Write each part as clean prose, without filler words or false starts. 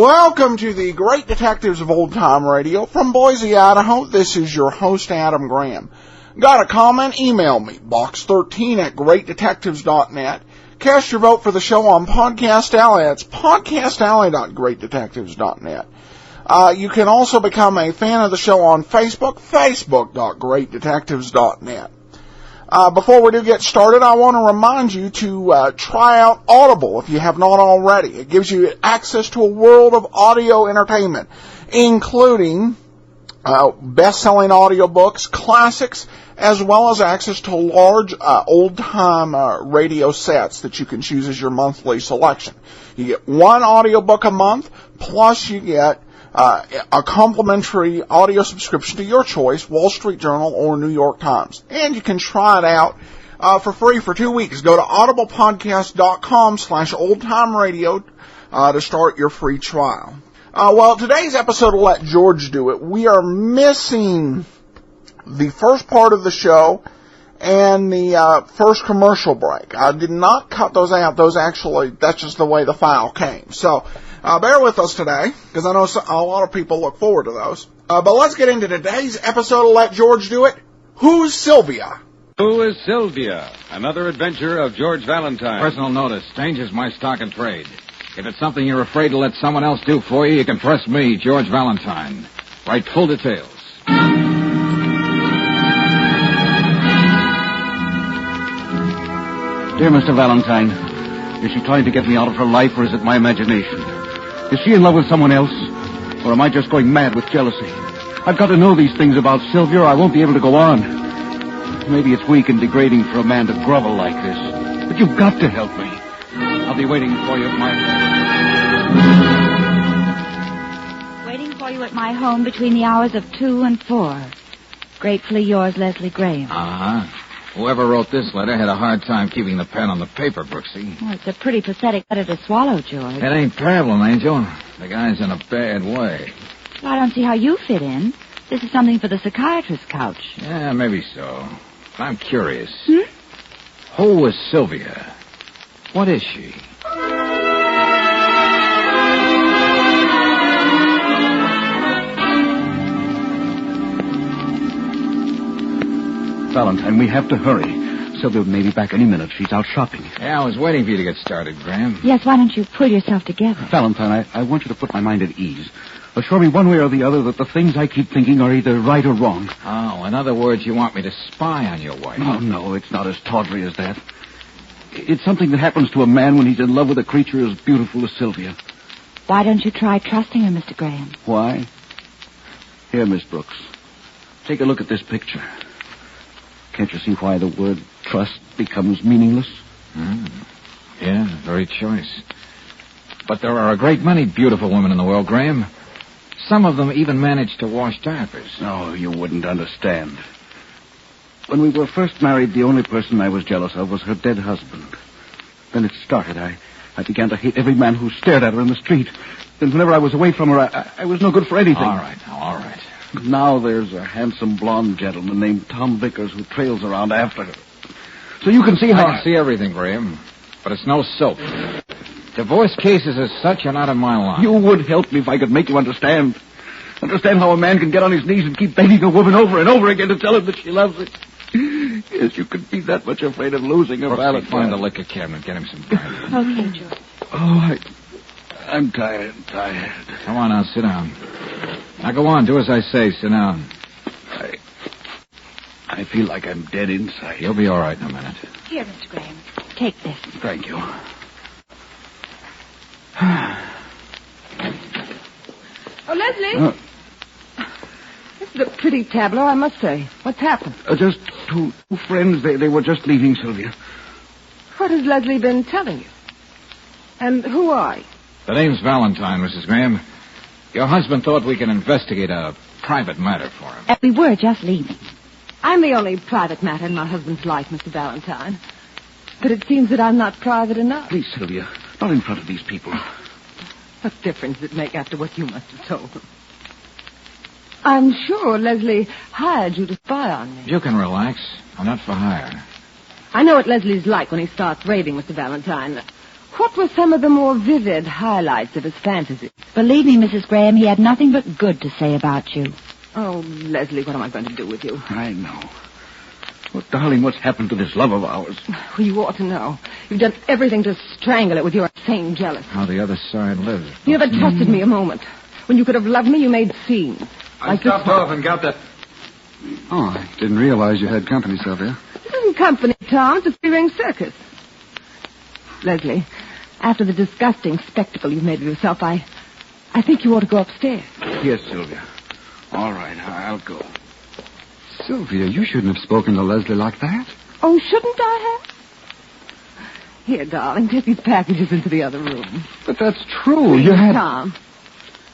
Welcome to the Great Detectives of Old Time Radio from Boise, Idaho. This is your host, Adam Graham. Got a comment? Email me, box13@greatdetectives.net. Cast your vote for the show on Podcast Alley. That's podcastalley.greatdetectives.net. You can also become a fan of the show on Facebook, facebook.greatdetectives.net. Before we do get started, I want to remind you to try out Audible if you have not already. It gives you access to a world of audio entertainment, including best-selling audiobooks, classics, as well as access to large old-time radio sets that you can choose as your monthly selection. You get one audiobook a month, plus you get a complimentary audio subscription to your choice, Wall Street Journal or New York Times. And you can try it out for free for 2 weeks. Go to audiblepodcast.com/oldtimeradio to start your free trial. Well, today's episode will Let George Do It. We are missing the first part of the show and the first commercial break. I did not cut those out. Those actually, that's just the way the file came. So bear with us today, because I know a lot of people look forward to those. But let's get into today's episode of Let George Do It. Who's Sylvia? Who is Sylvia? Another adventure of George Valentine. Personal notice. Change is my stock and trade. If it's something you're afraid to let someone else do for you, you can trust me, George Valentine. Write full details. Dear Mr. Valentine, is she trying to get me out of her life, or is it my imagination? Is she in love with someone else, or am I just going mad with jealousy? I've got to know these things about Sylvia, or I won't be able to go on. Maybe it's weak and degrading for a man to grovel like this, but you've got to help me. I'll be waiting for you at my home. Waiting for you at my home between the hours of 2 and 4. Gratefully yours, Leslie Graham. Uh-huh. Whoever wrote this letter had a hard time keeping the pen on the paper, Brooksy. Oh, it's a pretty pathetic letter to swallow, George. It ain't problem, Angel. The guy's in a bad way. Well, I don't see how you fit in. This is something for the psychiatrist's couch. Yeah, maybe so. I'm curious. Hmm? Who is Sylvia? What is she? Valentine, we have to hurry. Sylvia may be back any minute. She's out shopping. Yeah, I was waiting for you to get started, Graham. Yes, why don't you pull yourself together? Valentine, I want you to put my mind at ease. Assure me one way or the other that the things I keep thinking are either right or wrong. Oh, in other words, you want me to spy on your wife? Oh, no, it's not as tawdry as that. It's something that happens to a man when he's in love with a creature as beautiful as Sylvia. Why don't you try trusting her, Mr. Graham? Why? Here, Miss Brooks. Take a look at this picture. Can't you see why the word trust becomes meaningless? Yeah, very choice. But there are a great many beautiful women in the world, Graham. Some of them even manage to wash diapers. No, you wouldn't understand. When we were first married, the only person I was jealous of was her dead husband. Then it started. I began to hate every man who stared at her in the street. Then whenever I was away from her, I was no good for anything. All right, now, all right. Now there's a handsome blonde gentleman named Tom Vickers who trails around after her. So you can see how... I can see everything, Graham, but it's no soap. Divorce cases as such are not in my line. You would help me if I could make you understand. Understand how a man can get on his knees and keep begging a woman over and over again to tell him that she loves it. Yes, you could be that much afraid of losing her, Valentine. Find the liquor cabinet, get him some brandy. Okay, George. Oh, I'm tired. Come on now, sit down. Now go on, do as I say, sit down. I feel like I'm dead inside. You'll be all right in a minute. Here, Mr. Graham. Take this. Thank you. Oh, Leslie? This is a pretty tableau, I must say. What's happened? Just two friends. They were just leaving Sylvia. What has Leslie been telling you? And who are you? The name's Valentine, Mrs. Graham. Your husband thought we could investigate a private matter for him. And we were just leaving. I'm the only private matter in my husband's life, Mr. Valentine. But it seems that I'm not private enough. Please, Sylvia, not in front of these people. What difference does it make after what you must have told them? I'm sure Leslie hired you to spy on me. You can relax. I'm not for hire. I know what Leslie's like when he starts raving, Mr. Valentine. What were some of the more vivid highlights of his fantasies? Believe me, Mrs. Graham, he had nothing but good to say about you. Oh, Leslie, what am I going to do with you? I know. Well, darling, what's happened to this love of ours? Well, you ought to know. You've done everything to strangle it with your insane jealousy. How the other side lives. You never trusted me a moment. When you could have loved me, you made scenes. I stopped off and got that. Oh, I didn't realize you had company, Sylvia. This isn't company, Tom. It's a three-ring circus. Leslie, after the disgusting spectacle you've made of yourself, I think you ought to go upstairs. Yes, Sylvia. All right, I'll go. Sylvia, you shouldn't have spoken to Leslie like that. Oh, shouldn't I have? Here, darling, take these packages into the other room. But that's true. Please, You had... Tom,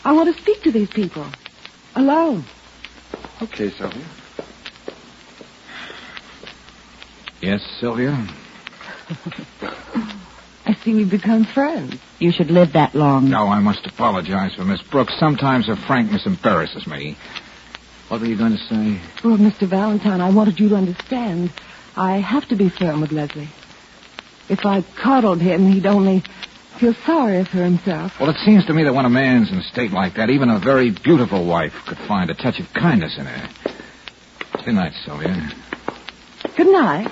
I want to speak to these people. Alone. Okay, Sylvia. Yes, Sylvia? I see we've become friends. You should live that long. No, I must apologize for Miss Brooks. Sometimes her frankness embarrasses me. What were you going to say? Well, Mr. Valentine, I wanted you to understand. I have to be firm with Leslie. If I coddled him, he'd only feel sorry for himself. Well, it seems to me that when a man's in a state like that, even a very beautiful wife could find a touch of kindness in her. Good night, Sylvia. Good night.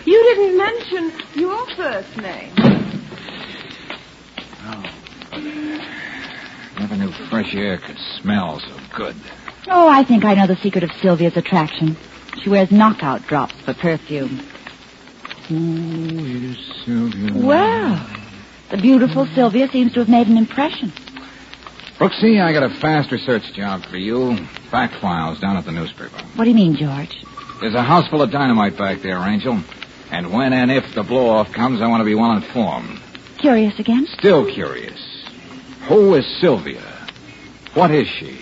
You didn't mention your first name. Never knew fresh air could smell so good. Oh, I think I know the secret of Sylvia's attraction. She wears knockout drops for perfume. Oh, it is Sylvia. Well, the beautiful Sylvia seems to have made an impression. Brooksy, I got a fast research job for you. Fact files down at the newspaper. What do you mean, George? There's a house full of dynamite back there, Angel. And when and if the blow-off comes, I want to be well informed. Curious again? Still curious. Who is Sylvia? What is she?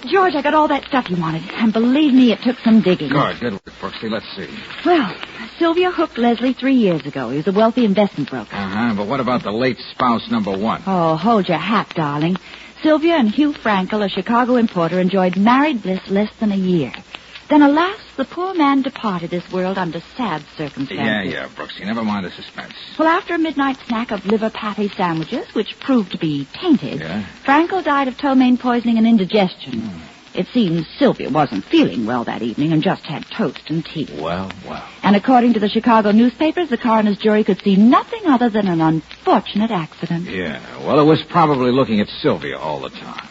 George, I got all that stuff you wanted. And believe me, it took some digging. Good work, Brooksy. Let's see. Well, Sylvia hooked Leslie 3 years ago. He was a wealthy investment broker. Uh-huh, but what about the late spouse number one? Oh, hold your hat, darling. Sylvia and Hugh Frankel, a Chicago importer, enjoyed married bliss less than a year. Then, alas, the poor man departed this world under sad circumstances. Yeah, Brooksy. Never mind the suspense. Well, after a midnight snack of liver patty sandwiches, which proved to be tainted, Yeah? Frankel died of ptomaine poisoning and indigestion. It seems Sylvia wasn't feeling well that evening and just had toast and tea. Well. And according to the Chicago newspapers, the coroner's jury could see nothing other than an unfortunate accident. Yeah, well, it was probably looking at Sylvia all the time.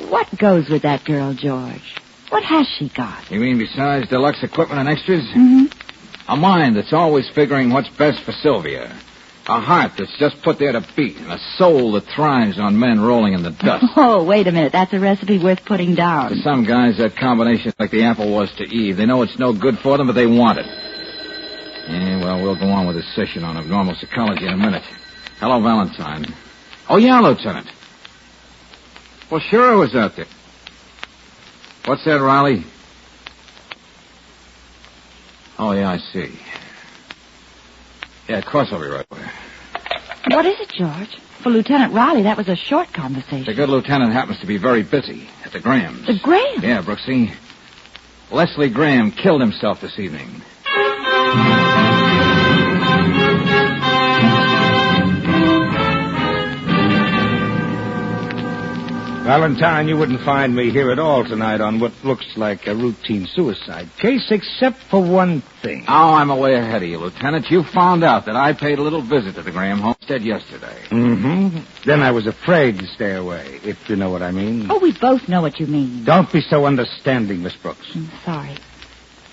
What goes with that girl, George? What has she got? You mean besides deluxe equipment and extras? Mm-hmm. A mind that's always figuring what's best for Sylvia. A heart that's just put there to beat, and a soul that thrives on men rolling in the dust. Oh, wait a minute. That's a recipe worth putting To down. some guys, that combination is like the apple was to Eve. They know it's no good for them, but they want it. Yeah, well, we'll go on with this session on abnormal psychology in a minute. Hello, Valentine. Oh, yeah, Lieutenant. Well, sure I was out there. What's that, Riley? Oh, yeah, I see. Yeah, of course I'll be right there. What is it, George? For Lieutenant Riley, that was a short conversation. The good lieutenant happens to be very busy at the Grahams. The Graham? Yeah, Brooksy. Leslie Graham killed himself this evening. Valentine, you wouldn't find me here at all tonight on what looks like a routine suicide case, except for one thing. Oh, I'm away ahead of you, Lieutenant. You found out that I paid a little visit to the Graham homestead yesterday. Mm-hmm. Then I was afraid to stay away, if you know what I mean. Oh, we both know what you mean. Don't be so understanding, Miss Brooks. I'm sorry.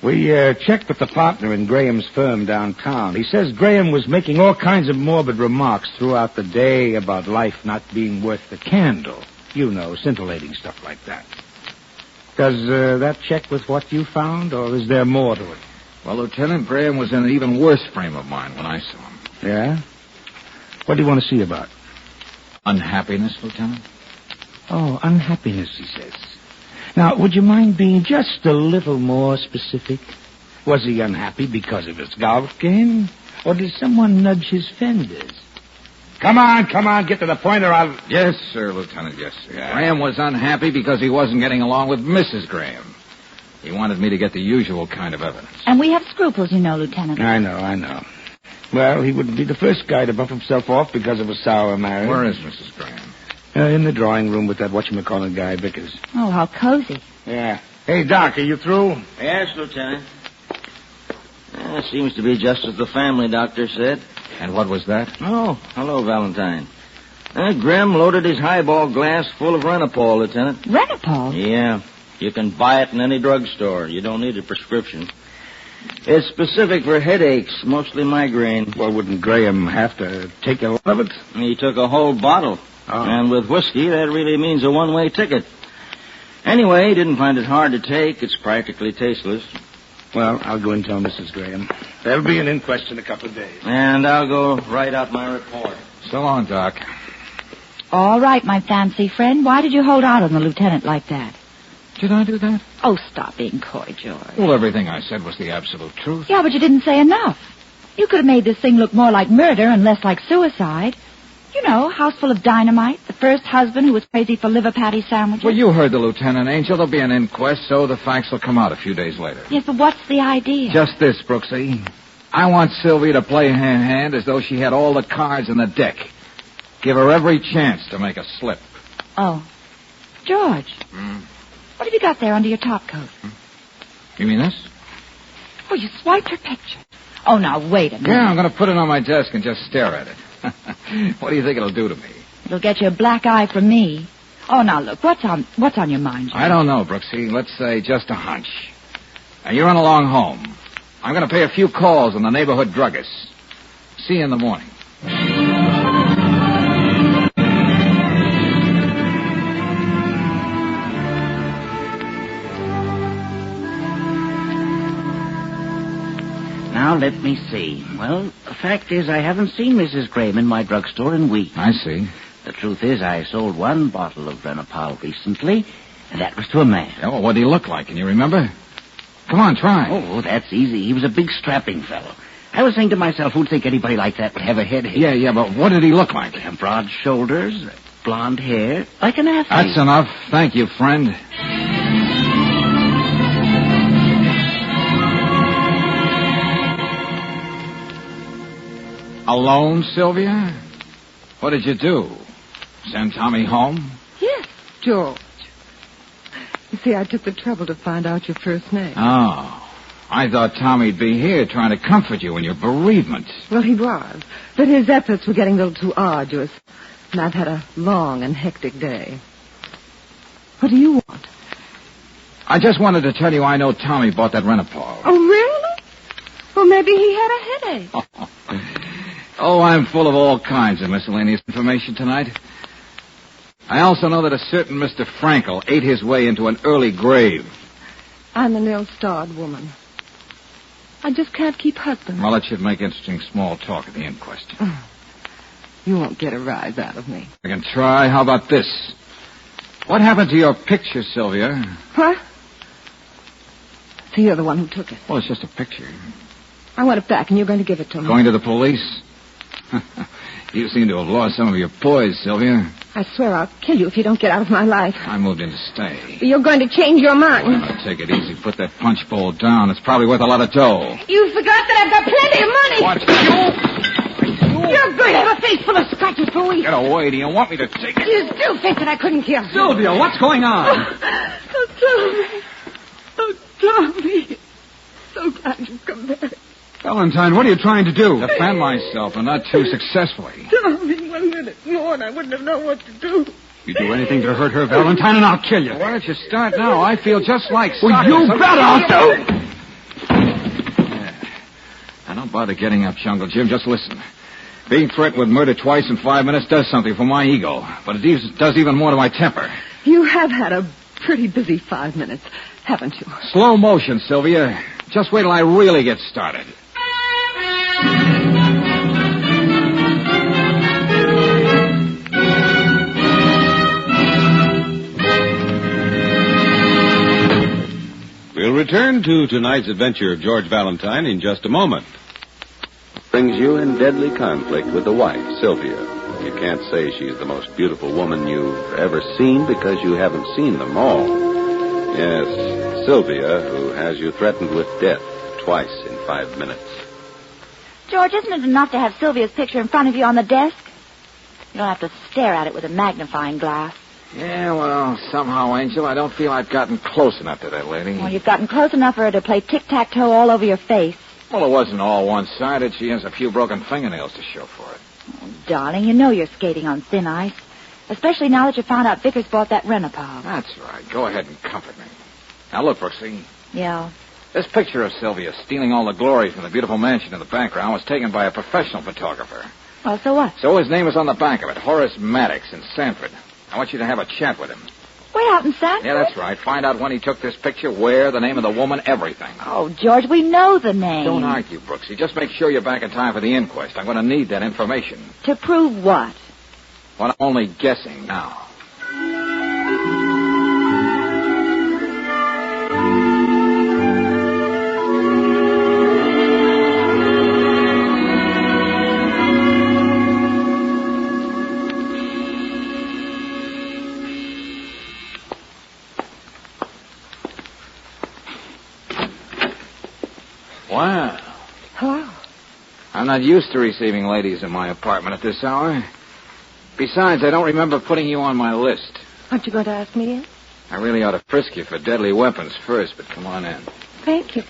We checked with the partner in Graham's firm downtown. He says Graham was making all kinds of morbid remarks throughout the day about life not being worth the candle. You know, scintillating stuff like that. Does that check with what you found, or is there more to it? Well, Lieutenant, Graham was in an even worse frame of mind when I saw him. Yeah? What do you want to see about? Unhappiness, Lieutenant? Oh, unhappiness, he says. Now, would you mind being just a little more specific? Was he unhappy because of his golf game? Or did someone nudge his fenders? Come on, get to the point or I'll... Yes, sir, Lieutenant, yes, sir. Graham was unhappy because he wasn't getting along with Mrs. Graham. He wanted me to get the usual kind of evidence. And we have scruples, you know, Lieutenant. I know. Well, he wouldn't be the first guy to buff himself off because of a sour marriage. Where is Mrs. Graham? In the drawing room with that whatchamacallit guy, Vickers. Oh, how cozy. Yeah. Hey, Doc, are you through? Yes, Lieutenant. Seems to be just as the family doctor said. And what was that? Oh, hello, Valentine. Grim loaded his highball glass full of Renapol, Lieutenant. Renapol? Yeah. You can buy it in any drugstore. You don't need a prescription. It's specific for headaches, mostly migraine. Well, wouldn't Graham have to take a lot of it? He took a whole bottle. Oh. And with whiskey, that really means a one-way ticket. Anyway, he didn't find it hard to take. It's practically tasteless. Well, I'll go and tell Mrs. Graham. There'll be an inquest in a couple of days. And I'll go write out my report. So long, Doc. All right, my fancy friend. Why did you hold out on the lieutenant like that? Did I do that? Oh, stop being coy, George. Well, everything I said was the absolute truth. Yeah, but you didn't say enough. You could have made this thing look more like murder and less like suicide. You know, house full of dynamite, the first husband who was crazy for liver patty sandwiches. Well, you heard the lieutenant, Angel. There'll be an inquest, so the facts will come out a few days later. Yes, but what's the idea? Just this, Brooksy. I want Sylvia to play hand as though she had all the cards in the deck. Give her every chance to make a slip. Oh. George. What have you got there under your top coat? You mean this? Oh, you swiped her picture. Oh, now, wait a minute. Yeah, I'm going to put it on my desk and just stare at it. What do you think it'll do to me? It'll get you a black eye from me. Oh, now, look, what's on your mind, George? I don't know, Brooksy. Let's say just a hunch. Now, you run along home. I'm going to pay a few calls on the neighborhood druggists. See you in the morning. Now, let me see. Well, the fact is I haven't seen Mrs. Graham in my drugstore in weeks. I see. The truth is I sold one bottle of Renapol recently, and that was to a man. Yeah, well, what did he look like? Can you remember? Come on, try. Oh, that's easy. He was a big, strapping fellow. I was saying to myself, who'd think anybody like that would have a headache? Yeah, but what did he look like? Broad shoulders, blonde hair, like an athlete. That's enough. Thank you, friend. Alone, Sylvia? What did you do? Send Tommy home? Yes, George. You see, I took the trouble to find out your first name. Oh. I thought Tommy'd be here trying to comfort you in your bereavement. Well, he was. But his efforts were getting a little too arduous. And I've had a long and hectic day. What do you want? I just wanted to tell you I know Tommy bought that Renapol. Oh, really? Well, maybe he had a headache. Oh, I'm full of all kinds of miscellaneous information tonight. I also know that a certain Mr. Frankel ate his way into an early grave. I'm an ill-starred woman. I just can't keep husband. Well, it should make interesting small talk at the inquest. You won't get a rise out of me. I can try. How about this? What happened to your picture, Sylvia? What? So you're the one who took it. Well, it's just a picture. I want it back, and you're going to give it to me. Going to the police? You seem to have lost some of your poise, Sylvia. I swear I'll kill you if you don't get out of my life. I moved in to stay. You're going to change your mind. Well, now, take it easy. Put that punch bowl down. It's probably worth a lot of dough. You forgot that I've got plenty of money. What? You're going to have a face full of scratches for weeks. Get away. Do you want me to take it? You still think that I couldn't kill you. Sylvia, what's going on? Oh, Tommy. Oh, Tommy. So glad you've come back. Valentine, what are you trying to do? Defend myself, and not too successfully. Tommy, 1 minute more and I wouldn't have known what to do. You do anything to hurt her, Valentine, and I'll kill you. Why don't you start now? I feel just like Well, you bet I'll do. Now, don't bother getting up, Jungle Jim. Just listen. Being threatened with murder twice in 5 minutes does something for my ego, but it does even more to my temper. You have had a pretty busy 5 minutes, haven't you? Slow motion, Sylvia. Just wait till I really get started. We'll return to tonight's adventure of George Valentine in just a moment. Brings you in deadly conflict with the wife, Sylvia. You can't say she's the most beautiful woman you've ever seen because you haven't seen them all. Yes, Sylvia, who has you threatened with death twice in 5 minutes. George, isn't it enough to have Sylvia's picture in front of you on the desk? You don't have to stare at it with a magnifying glass. Yeah, well, somehow, Angel, I don't feel I've gotten close enough to that lady. Well, you've gotten close enough for her to play tic-tac-toe all over your face. Well, it wasn't all one-sided. She has a few broken fingernails to show for it. Oh, darling, you know you're skating on thin ice. Especially now that you found out Vickers bought that Renapol. That's right. Go ahead and comfort me. Now, look, Brooksy. Yeah. This picture of Sylvia stealing all the glory from the beautiful mansion in the background was taken by a professional photographer. Well, so what? So his name is on the back of it, Horace Maddox in Sanford. I want you to have a chat with him. Way out in Sanford? Yeah, that's right. Find out when he took this picture, where, the name of the woman, everything. Oh, George, we know the name. Don't argue, Brooksy. Just make sure you're back in time for the inquest. I'm going to need that information. To prove what? Well, I'm only guessing now. Wow. Hello. I'm not used to receiving ladies in my apartment at this hour. Besides, I don't remember putting you on my list. Aren't you going to ask me in? I really ought to frisk you for deadly weapons first, but come on in. Thank you.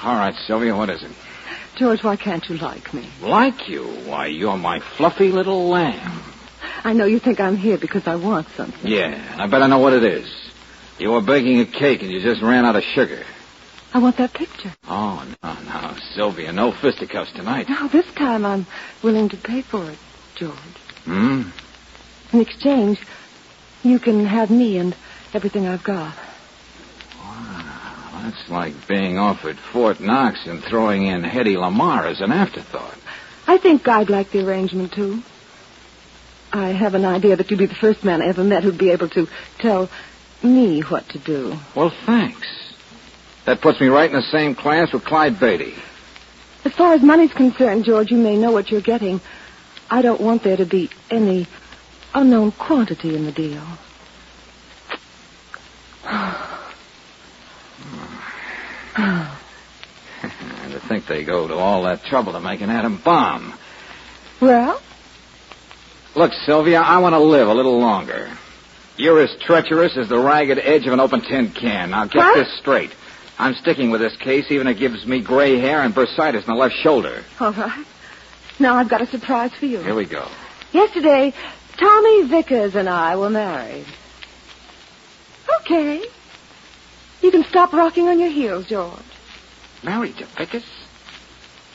All right, Sylvia, what is it? George, why can't you like me? Like you? Why, you're my fluffy little lamb. I know you think I'm here because I want something. Yeah, I bet I know what it is. You were baking a cake and you just ran out of sugar. I want that picture. Oh, no, Sylvia, no fisticuffs tonight. No, this time I'm willing to pay for it, George. Hmm? In exchange, you can have me and everything I've got. Wow, that's like being offered Fort Knox and throwing in Hedy Lamarr as an afterthought. I think I'd like the arrangement, too. I have an idea that you'd be the first man I ever met who'd be able to tell me what to do. Well, thanks. That puts me right in the same class with Clyde Beatty. As far as money's concerned, George, you may know what you're getting. I don't want there to be any unknown quantity in the deal. And to think they go to all that trouble to make an atom bomb. Well? Look, Sylvia, I want to live a little longer. You're as treacherous as the ragged edge of an open tin can. Now, get this straight. I'm sticking with this case, even if it gives me gray hair and bursitis in the left shoulder. All right. Now I've got a surprise for you. Here we go. Yesterday, Tommy Vickers and I were married. Okay. You can stop rocking on your heels, George. Married to Vickers?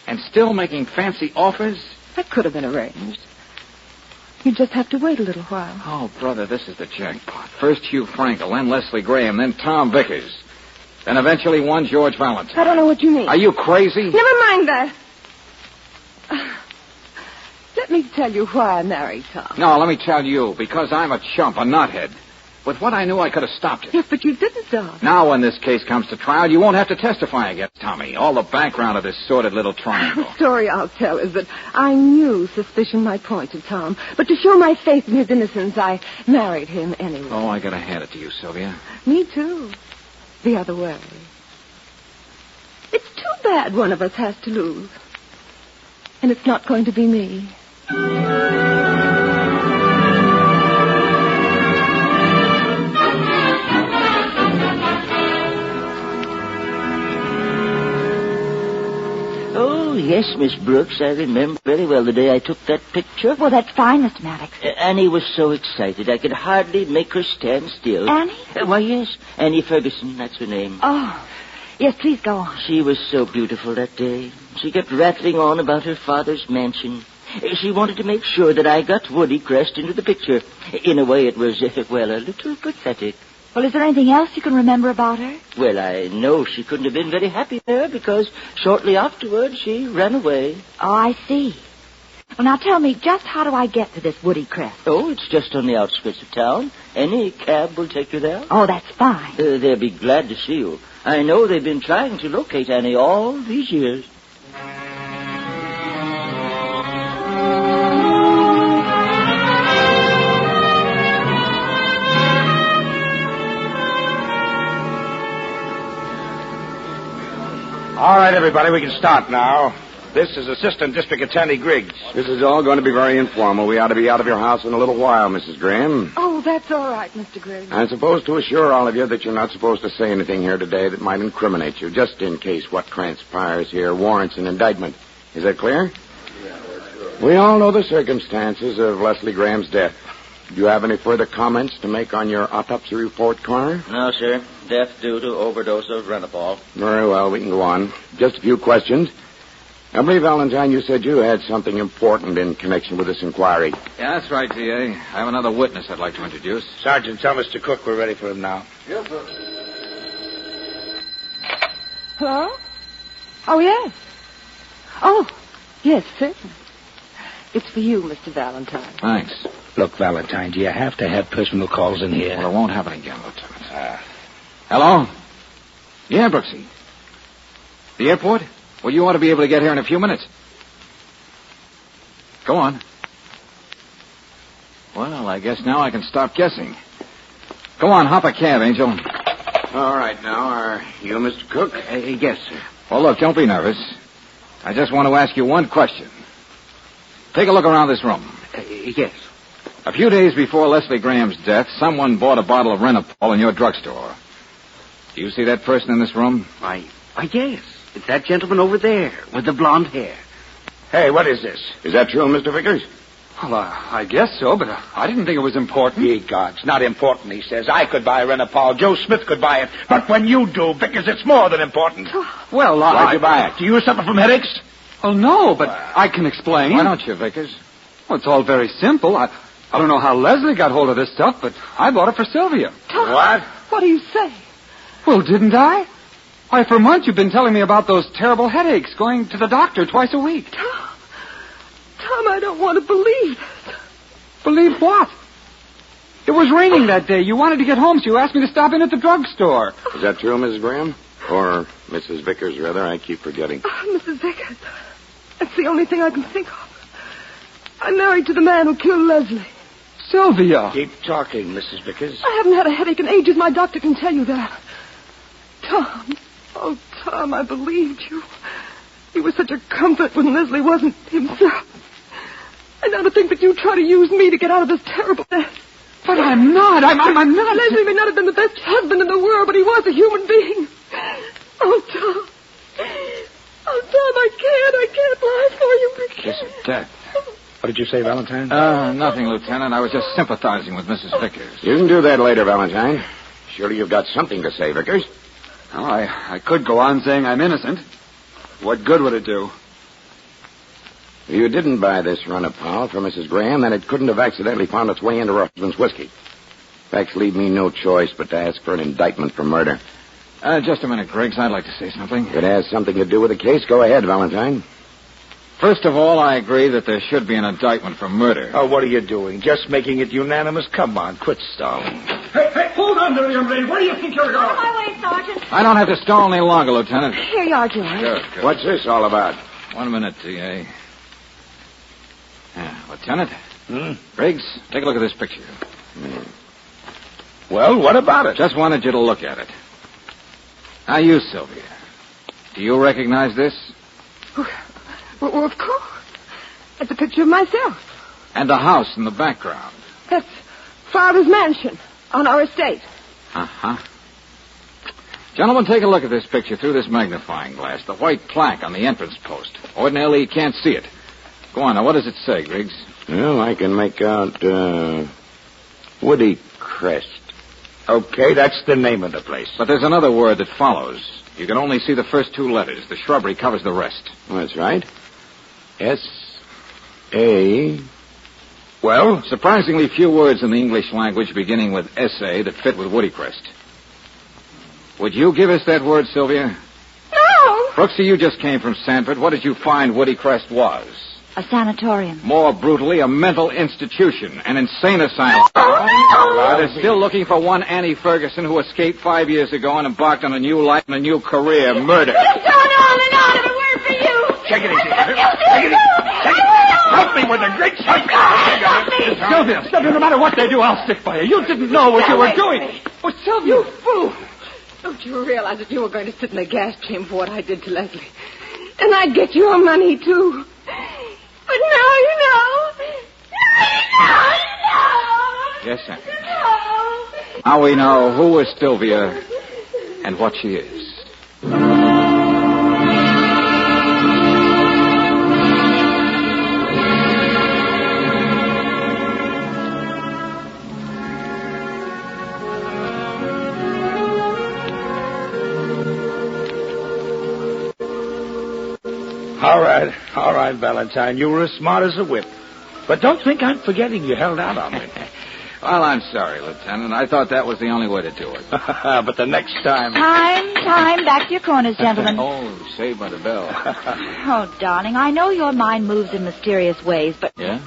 And still making fancy offers? That could have been arranged. You just have to wait a little while. Oh, brother, this is the jackpot. First Hugh Frankel, then Leslie Graham, then Tom Vickers. Then eventually one George Valentine. I don't know what you mean. Are you crazy? Never mind that. Let me tell you why I married Tom. No, let me tell you, because I'm a chump, a nuthead. With what I knew, I could have stopped it. Yes, but you didn't, Don. Now, when this case comes to trial, you won't have to testify against Tommy. All the background of this sordid little triangle. The story I'll tell is that I knew suspicion might point to Tom, but to show my faith in his innocence, I married him anyway. Oh, I gotta hand it to you, Sylvia. Me too. The other way. It's too bad one of us has to lose. And it's not going to be me. Oh, yes, Miss Brooks. I remember very well the day I took that picture. Well, that's fine, Mr. Maddox. Annie was so excited I could hardly make her stand still. Annie? Why, yes. Annie Ferguson, that's her name. Oh, yes, please go on. She was so beautiful that day. She kept rattling on about her father's mansion. She wanted to make sure that I got Woody Crest into the picture. In a way, it was, well, a little pathetic. Well, is there anything else you can remember about her? Well, I know she couldn't have been very happy there because shortly afterwards she ran away. Oh, I see. Well, now tell me, just how do I get to this Woody Crest? Oh, it's just on the outskirts of town. Any cab will take you there. Oh, that's fine. They'll be glad to see you. I know they've been trying to locate Annie all these years. All right, everybody, we can start now. This is Assistant District Attorney Griggs. This is all going to be very informal. We ought to be out of your house in a little while, Mrs. Graham. Oh, that's all right, Mr. Griggs. I'm supposed to assure all of you that you're not supposed to say anything here today that might incriminate you, just in case what transpires here warrants an indictment. Is that clear? We all know the circumstances of Leslie Graham's death. Do you have any further comments to make on your autopsy report, Coroner? No, sir. Death due to overdose of Renapol. Very well, we can go on. Just a few questions. I believe, Valentine, you said you had something important in connection with this inquiry. Yeah, that's right, D.A. I have another witness I'd like to introduce. Sergeant, tell Mr. Cook we're ready for him now. Yes, sir. Hello? Oh, yes. Oh, yes, certainly. It's for you, Mr. Valentine. Thanks. Look, Valentine, do you have to have personal calls in here? Well, it won't happen again, Lieutenant. Hello? Yeah, Brooksy. The airport? Well, you ought to be able to get here in a few minutes. Go on. Well, I guess now I can stop guessing. Go on, hop a cab, Angel. All right, now, are you Mr. Cook? Yes, sir. Well, look, don't be nervous. I just want to ask you one question. Take a look around this room. Yes. A few days before Leslie Graham's death, someone bought a bottle of Renapol in your drugstore. Do you see that person in this room? Why, yes. It's that gentleman over there with the blonde hair. Hey, what is this? Is that true, Mr. Vickers? Well, I guess so, but I didn't think it was important. Ye gods, not important, he says. I could buy Renapol. Joe Smith could buy it. But when you do, Vickers, it's more than important. Well, Why'd you buy it? Do you suffer from headaches? Oh, no, but I can explain. Why don't you, Vickers? Well, it's all very simple. I don't know how Leslie got hold of this stuff, but I bought it for Sylvia. What? What do you say? Well, didn't I? Why, for months you've been telling me about those terrible headaches, going to the doctor twice a week. Tom, I don't want to believe it. Believe what? It was raining that day. You wanted to get home, so you asked me to stop in at the drugstore. Is that true, Mrs. Graham? Or Mrs. Vickers, rather? I keep forgetting. Mrs. Vickers. That's the only thing I can think of. I'm married to the man who killed Leslie. Sylvia. Keep talking, Mrs. Vickers. I haven't had a headache in ages. My doctor can tell you that. Tom. Oh, Tom, I believed you. You were such a comfort when Leslie wasn't himself. And now to think that you try to use me to get out of this terrible mess. But I'm not. I'm not. Leslie may not have been the best husband in the world, but he was a human being. Oh, Tom. Oh, Tom, I can't lie for you. Kiss of death. What did you say, Valentine? Nothing, Lieutenant. I was just sympathizing with Mrs. Vickers. You can do that later, Valentine. Surely you've got something to say, Vickers. Oh, I could go on saying I'm innocent. What good would it do? If you didn't buy this Renapol for Mrs. Graham, then it couldn't have accidentally found its way into her husband's whiskey. Facts leave me no choice but to ask for an indictment for murder. Just a minute, Griggs. I'd like to say something. If it has something to do with the case, go ahead, Valentine. First of all, I agree that there should be an indictment for murder. Oh, what are you doing? Just making it unanimous? Come on, quit stalling. Hey, hold on there, young lady. Where do you think you're going? My way, Sergeant. I don't have to stall any longer, Lieutenant. Here you are, George. Good. What's this all about? 1 minute, D.A. Lieutenant? Briggs, take a look at this picture. Well, what about it? Just wanted you to look at it. Now, you, Sylvia. Do you recognize this? Well, of course. It's a picture of myself. And the house in the background. That's Father's mansion on our estate. Uh-huh. Gentlemen, take a look at this picture through this magnifying glass. The white plaque on the entrance post. Ordinarily, you can't see it. Go on, now, what does it say, Griggs? Well, I can make out, Woody Crest. Okay, that's the name of the place. But there's another word that follows. You can only see the first 2 letters. The shrubbery covers the rest. That's right. S-A... Well? Surprisingly few words in the English language beginning with S-A that fit with Woody Crest. Would you give us that word, Sylvia? No! Brooksy, you just came from Sanford. What did you find Woody Crest was? A sanatorium. More brutally, a mental institution. An insane asylum. They're still looking for one Annie Ferguson who escaped 5 years ago and embarked on a new life and a new career. Murder. It's gone on and on, if it weren't for you. Take it easy. Take it easy. Help me with the great Sylvia, no matter what they do, I'll stick by you. You didn't know what you were doing. Oh, Sylvia. You fool. Don't thought you realized that you were going to sit in the gas chamber for what I did to Leslie. And I'd get your money, too. But now you know. Yes, sir. Now we know who is Sylvia and what she is. All right, Valentine. You were as smart as a whip. But don't think I'm forgetting you held out on me. Well, I'm sorry, Lieutenant. I thought that was the only way to do it. But the next time... Time. Back to your corners, gentlemen. Oh, saved by the bell. Oh, darling, I know your mind moves in mysterious ways, but... Yeah?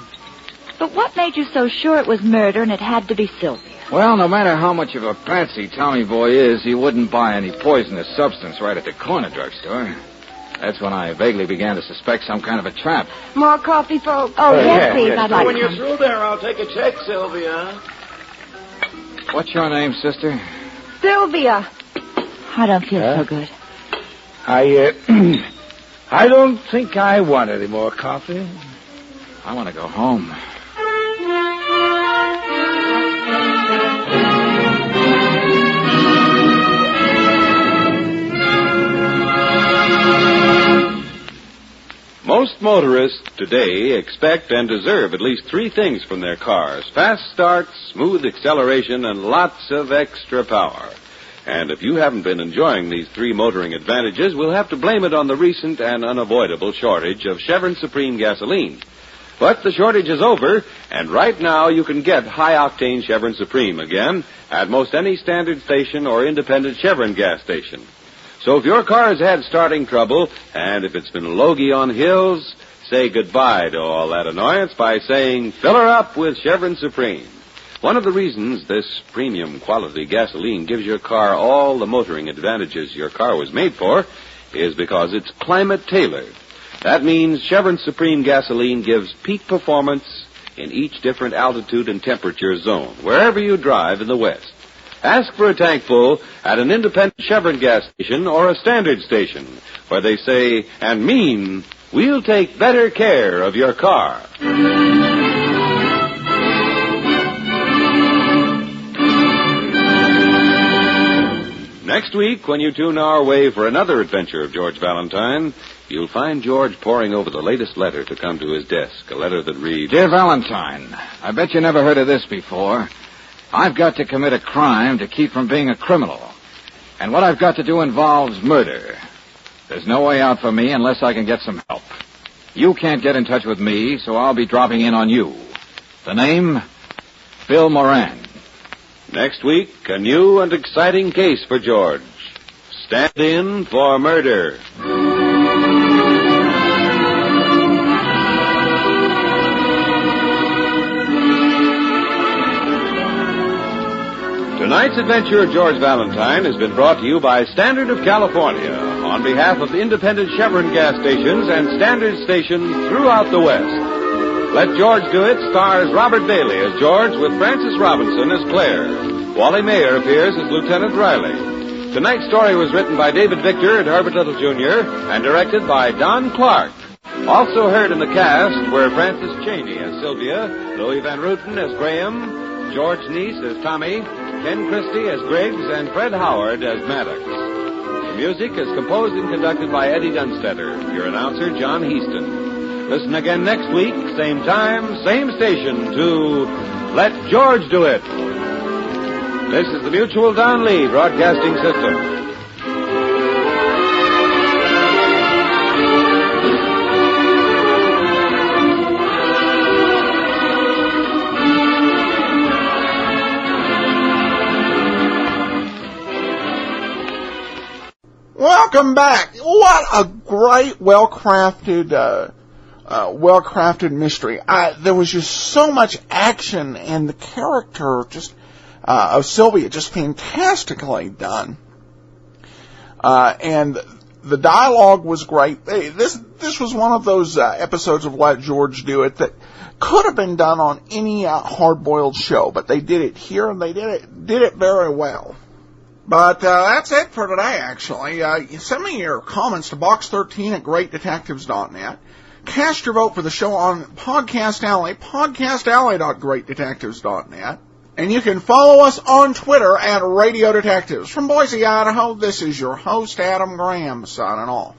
But what made you so sure it was murder and it had to be Sylvia? Well, no matter how much of a patsy Tommy Boy is, he wouldn't buy any poisonous substance right at the corner drugstore. That's when I vaguely began to suspect some kind of a trap. More coffee, folks? Oh, yes, please. I'd like When you're some. through there, I'll take a check, Sylvia. What's your name, sister? Sylvia. I don't feel so good. I don't think I want any more coffee. I want to go home. Most motorists today expect and deserve at least three things from their cars: fast starts, smooth acceleration, and lots of extra power. And if you haven't been enjoying these three motoring advantages, we'll have to blame it on the recent and unavoidable shortage of Chevron Supreme gasoline. But the shortage is over, and right now you can get high-octane Chevron Supreme again at most any standard station or independent Chevron gas station. So if your car has had starting trouble, and if it's been logy on hills, say goodbye to all that annoyance by saying, fill her up with Chevron Supreme. One of the reasons this premium quality gasoline gives your car all the motoring advantages your car was made for is because it's climate tailored. That means Chevron Supreme gasoline gives peak performance in each different altitude and temperature zone, wherever you drive in the West. Ask for a tank full at an independent Chevron gas station or a standard station, where they say and mean, we'll take better care of your car. Next week, when you tune our way for another adventure of George Valentine, you'll find George poring over the latest letter to come to his desk, a letter that reads, Dear Valentine, I bet you never heard of this before. I've got to commit a crime to keep from being a criminal. And what I've got to do involves murder. There's no way out for me unless I can get some help. You can't get in touch with me, so I'll be dropping in on you. The name, Phil Moran. Next week, a new and exciting case for George. Stand in for murder. Tonight's adventure of George Valentine has been brought to you by Standard of California on behalf of independent Chevron gas stations and Standard stations throughout the West. Let George Do It stars Robert Bailey as George with Frances Robinson as Claire. Wally Mayer appears as Lieutenant Riley. Tonight's story was written by David Victor and Herbert Little Jr. and directed by Don Clark. Also heard in the cast were Frances Cheney as Sylvia, Louis Van Ruten as Graham, George Neese as Tommy, Ken Christie as Griggs, and Fred Howard as Maddox. The music is composed and conducted by Eddie Dunstetter. Your announcer, John Heaston. Listen again next week, same time, same station, to Let George Do It. This is the Mutual Don Lee Broadcasting System. Welcome back. What a great, well-crafted mystery. There was just so much action, and the character of Sylvia just fantastically done. And the dialogue was great. This was one of those episodes of Let George Do It that could have been done on any hard-boiled show, but they did it here, and they did it very well. But that's it for today, actually. Send me your comments to box13 at greatdetectives.net. Cast your vote for the show on Podcast Alley, podcastalley.greatdetectives.net. And you can follow us on Twitter at Radio Detectives. From Boise, Idaho, this is your host, Adam Graham, signing off.